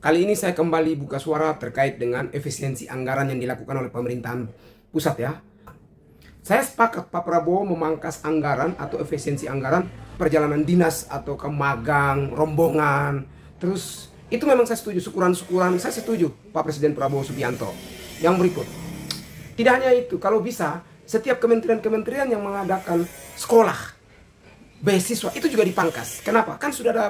Kali ini saya kembali buka suara terkait dengan efisiensi anggaran yang dilakukan oleh pemerintahan pusat ya. Saya sepakat Pak Prabowo memangkas anggaran atau efisiensi anggaran perjalanan dinas atau ke magang, rombongan. Terus itu memang saya setuju, syukuran-syukuran saya setuju Pak Presiden Prabowo Subianto. Yang berikut, tidak hanya itu, kalau bisa setiap kementerian-kementerian yang mengadakan sekolah, beasiswa itu juga dipangkas. Kenapa? Kan sudah ada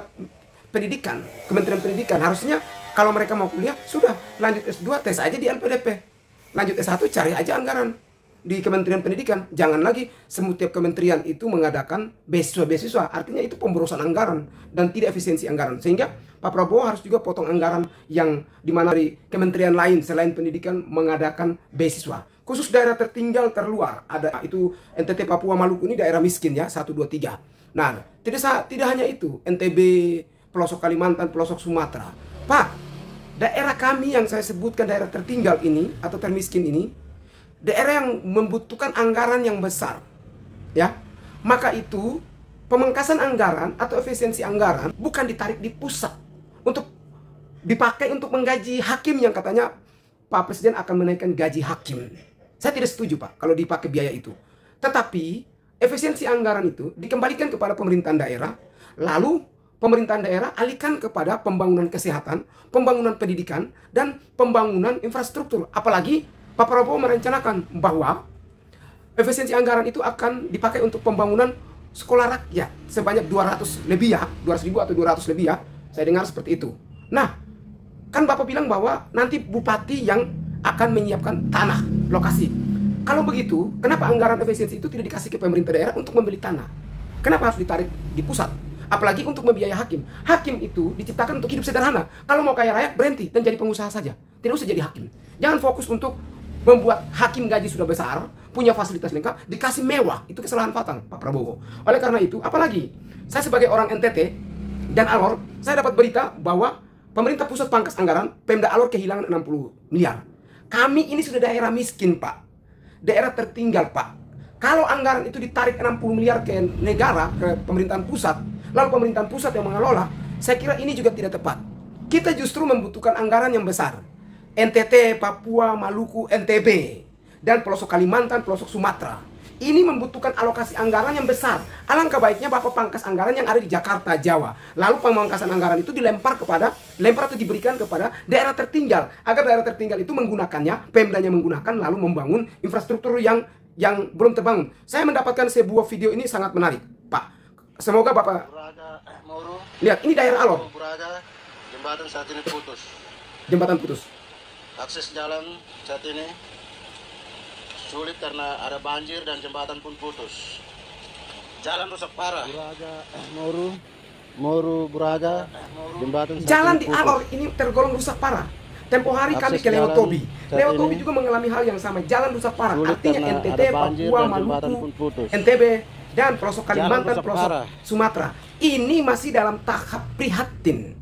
pendidikan, Kementerian Pendidikan. Harusnya kalau mereka mau kuliah, sudah lanjut S2 tes aja di LPDP. Lanjut S1 cari aja anggaran di Kementerian Pendidikan. Jangan lagi setiap kementerian itu mengadakan beasiswa-beasiswa. Artinya itu pemborosan anggaran dan tidak efisiensi anggaran. Sehingga Pak Prabowo harus juga potong anggaran yang dimana di kementerian lain selain pendidikan mengadakan beasiswa. Khusus daerah tertinggal terluar, ada itu NTT Papua Maluku ini daerah miskin ya, 1, 2, 3. Nah, tidak hanya itu, NTB, pelosok Kalimantan, pelosok Sumatera. Pak, daerah kami yang saya sebutkan daerah tertinggal ini atau termiskin ini, daerah yang membutuhkan anggaran yang besar. Ya. Maka itu pemangkasan anggaran atau efisiensi anggaran bukan ditarik di pusat untuk dipakai untuk menggaji hakim yang katanya Pak Presiden akan menaikkan gaji hakim. Saya tidak setuju Pak kalau dipakai biaya itu. Tetapi efisiensi anggaran itu dikembalikan kepada pemerintahan daerah, lalu pemerintahan daerah alihkan kepada pembangunan kesehatan, pembangunan pendidikan, dan pembangunan infrastruktur. Apalagi Pak Prabowo merencanakan bahwa efisiensi anggaran itu akan dipakai untuk pembangunan sekolah rakyat sebanyak 200 lebih ya, 200 ribu atau 200 lebih ya. Saya dengar seperti itu. Nah, kan Bapak bilang bahwa nanti bupati yang akan menyiapkan tanah, lokasi. Kalau begitu, kenapa anggaran efisiensi itu tidak dikasih ke pemerintah daerah untuk membeli tanah? Kenapa harus ditarik di pusat? Apalagi untuk membiayai hakim. Hakim itu diciptakan untuk hidup sederhana. Kalau mau kaya raya, berhenti dan jadi pengusaha saja. Tidak usah jadi hakim. Jangan fokus untuk membuat hakim gaji sudah besar, punya fasilitas lengkap, dikasih mewah. Itu kesalahan fatal Pak Prabowo. Oleh karena itu, apalagi saya sebagai orang NTT dan Alor, saya dapat berita bahwa pemerintah pusat pangkas anggaran, Pemda Alor kehilangan 60 miliar. Kami ini sudah daerah miskin Pak. Daerah tertinggal Pak. Kalau anggaran itu ditarik 60 miliar ke negara, ke pemerintahan pusat, lalu pemerintahan pusat yang mengelola, saya kira ini juga tidak tepat. Kita justru membutuhkan anggaran yang besar. NTT, Papua, Maluku, NTB, dan pelosok Kalimantan, pelosok Sumatera. Ini membutuhkan alokasi anggaran yang besar. Alangkah baiknya Bapak pangkas anggaran yang ada di Jakarta, Jawa. Lalu pemangkasan anggaran itu dilempar atau diberikan kepada daerah tertinggal. Agar daerah tertinggal itu menggunakannya, Pemdanya menggunakan, lalu membangun infrastruktur yang belum terbangun. Saya mendapatkan sebuah video ini sangat menarik, Pak. Semoga Bapak lihat, ini daerah Alor. Jembatan saat ini putus. Jembatan putus. Akses jalan saat ini sulit karena ada banjir dan jembatan pun putus. Jalan rusak parah. Buraga, jembatan jalan di Alor ini tergolong rusak parah. Tempo hari kami ke Leotobi. Leotobi juga mengalami hal yang sama. Jalan rusak parah. Artinya NTT, Papua, Maluku, NTB, dan pelosok Kalimantan, pelosok Sumatera. Ini masih dalam tahap prihatin.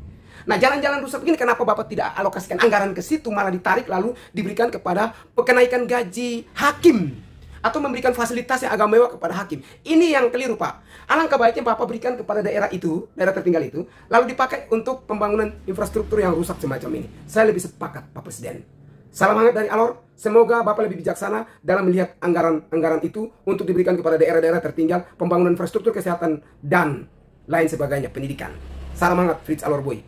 Nah, jalan-jalan rusak begini kenapa Bapak tidak alokasikan anggaran ke situ, malah ditarik lalu diberikan kepada kenaikan gaji hakim atau memberikan fasilitas yang agak mewah kepada hakim. Ini yang keliru Pak. Alangkah baiknya Bapak berikan kepada daerah itu, daerah tertinggal itu, lalu dipakai untuk pembangunan infrastruktur yang rusak semacam ini. Saya lebih sepakat Pak Presiden. Salam hangat dari Alor. Semoga Bapak lebih bijaksana dalam melihat anggaran itu untuk diberikan kepada daerah-daerah tertinggal, pembangunan infrastruktur kesehatan dan lain sebagainya, pendidikan. Salam hangat, Fritz Alor Boy.